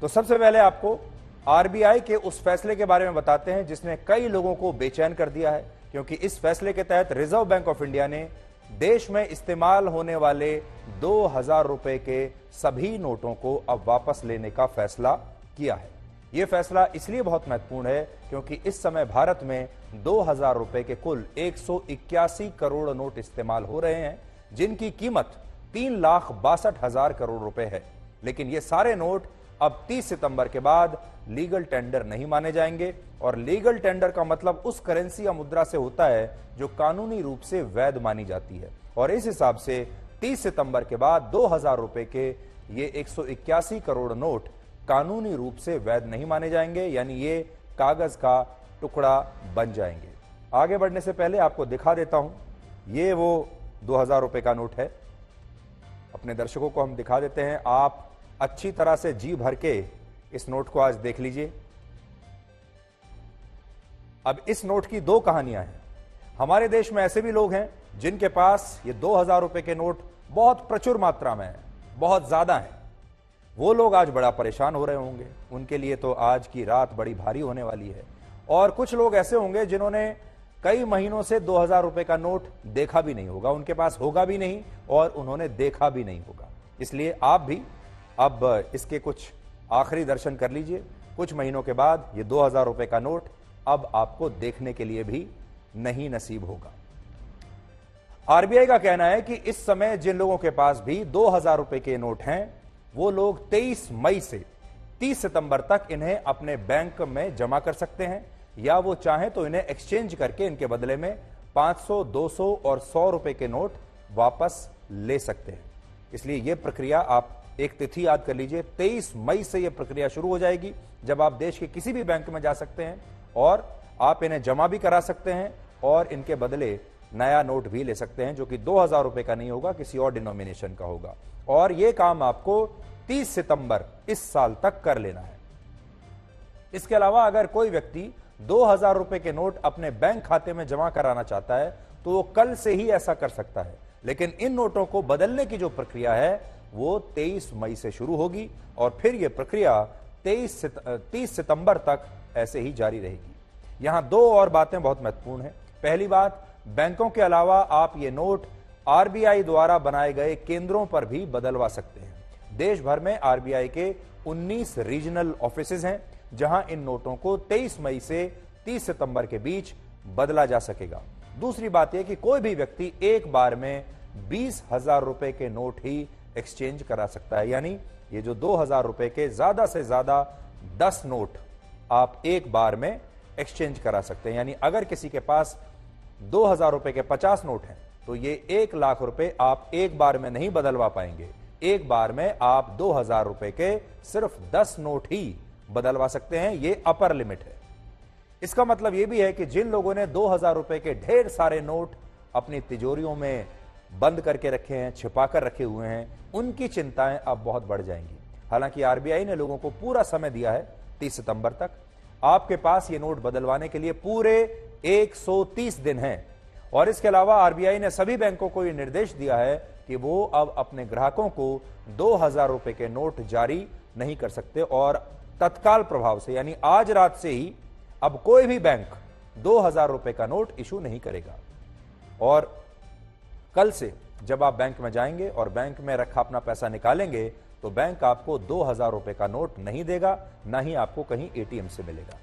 तो सबसे पहले आपको आरबीआई के उस फैसले के बारे में बताते हैं जिसने कई लोगों को बेचैन कर दिया है, क्योंकि इस फैसले के तहत रिजर्व बैंक ऑफ इंडिया ने देश में इस्तेमाल होने वाले 2000 रुपए के सभी नोटों को अब वापस लेने का फैसला किया है। यह फैसला इसलिए बहुत महत्वपूर्ण है क्योंकि इस समय भारत में 2000 रुपए के कुल 181 करोड़ नोट इस्तेमाल हो रहे हैं, जिनकी कीमत 3,62,000 करोड़ रुपए है। लेकिन ये सारे नोट अब 30 सितंबर के बाद लीगल टेंडर नहीं माने जाएंगे, और लीगल टेंडर का मतलब उस करेंसी या मुद्रा से होता है जो कानूनी रूप से वैध मानी जाती है। और इस हिसाब से 30 सितंबर के बाद 2000 रुपए के ये 181 करोड़ नोट कानूनी रूप से वैध नहीं माने जाएंगे, यानी ये कागज का टुकड़ा बन जाएंगे। आगे बढ़ने से पहले आपको दिखा देता हूं, ये वो 2000 रुपए का नोट है। अपने दर्शकों को हम दिखा देते हैं, आप अच्छी तरह से जी भर के इस नोट को आज देख लीजिए। अब इस नोट की दो कहानियां हैं। हमारे देश में ऐसे भी लोग हैं जिनके पास ये 2000 रुपए के नोट बहुत प्रचुर मात्रा में हैं, बहुत ज्यादा हैं। वो लोग आज बड़ा परेशान हो रहे होंगे, उनके लिए तो आज की रात बड़ी भारी होने वाली है। और कुछ लोग ऐसे होंगे जिन्होंने कई महीनों से 2000 रुपए का नोट देखा भी नहीं होगा, उनके पास होगा भी नहीं और उन्होंने देखा भी नहीं होगा। इसलिए आप भी अब इसके कुछ आखिरी दर्शन कर लीजिए। कुछ महीनों के बाद ये 2000 रुपए का नोट अब आपको देखने के लिए भी नहीं नसीब होगा। आरबीआई का कहना है कि इस समय जिन लोगों के पास भी 2000 रुपए के नोट हैं, वो लोग 23 मई से 30 सितंबर तक इन्हें अपने बैंक में जमा कर सकते हैं, या वो चाहें तो इन्हें एक्सचेंज करके इनके बदले में 500, 200 और 100 रुपए के नोट वापस ले सकते हैं। इसलिए यह प्रक्रिया, आप एक तिथि याद कर लीजिए, 23 मई से यह प्रक्रिया शुरू हो जाएगी, जब आप देश के किसी भी बैंक में जा सकते हैं और आप इन्हें जमा भी करा सकते हैं और इनके बदले नया नोट भी ले सकते हैं, जो कि 2000 रुपए का नहीं होगा, किसी और डिनोमिनेशन का होगा। और यह काम आपको 30 सितंबर इस साल तक कर लेना है। इसके अलावा अगर कोई व्यक्ति 2000 रुपए के नोट अपने बैंक खाते में जमा कराना चाहता है तो वो कल से ही ऐसा कर सकता है, लेकिन इन नोटों को बदलने की जो प्रक्रिया है वो 23 मई से शुरू होगी और फिर यह प्रक्रिया 30 सितंबर तक ऐसे ही जारी रहेगी। यहां दो और बातें बहुत महत्वपूर्ण हैं। पहली बात, बैंकों के अलावा आप ये नोट आरबीआई द्वारा बनाए गए केंद्रों पर भी बदलवा सकते हैं। देश भर में आरबीआई के 19 रीजनल ऑफिसेज हैं, जहां इन नोटों को 23 मई से 30 सितंबर के बीच बदला जा सकेगा। दूसरी बात यह कि कोई भी व्यक्ति एक बार में 20,000 रुपए के नोट ही एक्सचेंज करा सकता है, यानी ये जो 2000 रुपए के ज्यादा से ज्यादा 10 नोट आप एक बार में एक्सचेंज करा सकते हैं। यानी अगर किसी के पास 2000 रुपए के 50 नोट हैं तो ये 1 लाख रुपए आप एक बार में नहीं बदलवा पाएंगे। एक बार में आप 2000 रुपए के सिर्फ 10 नोट ही बदलवा सकते हैं, ये अपर लिमिट है। इसका मतलब यह भी है कि जिन लोगों ने 2000 रुपए के ढेर सारे नोट अपनी तिजोरियों में बंद करके रखे हैं, छिपा कर रखे हुए हैं, उनकी चिंताएं अब बहुत बढ़ जाएंगी। हालांकि आरबीआई ने लोगों को पूरा समय दिया है 30 सितंबर तक। आपके पास ये नोट बदलवाने के लिए पूरे 130 दिन हैं। और इसके अलावा आरबीआई ने सभी बैंकों को यह निर्देश दिया है कि वो अब अपने ग्राहकों को 2000 रुपए के नोट जारी नहीं कर सकते, और तत्काल प्रभाव से यानी आज रात से ही अब कोई भी बैंक 2000 रुपए का नोट इशू नहीं करेगा। और कल से जब आप बैंक में जाएंगे और बैंक में रखा अपना पैसा निकालेंगे तो बैंक आपको 2000 रुपए का नोट नहीं देगा, ना ही आपको कहीं एटीएम से मिलेगा।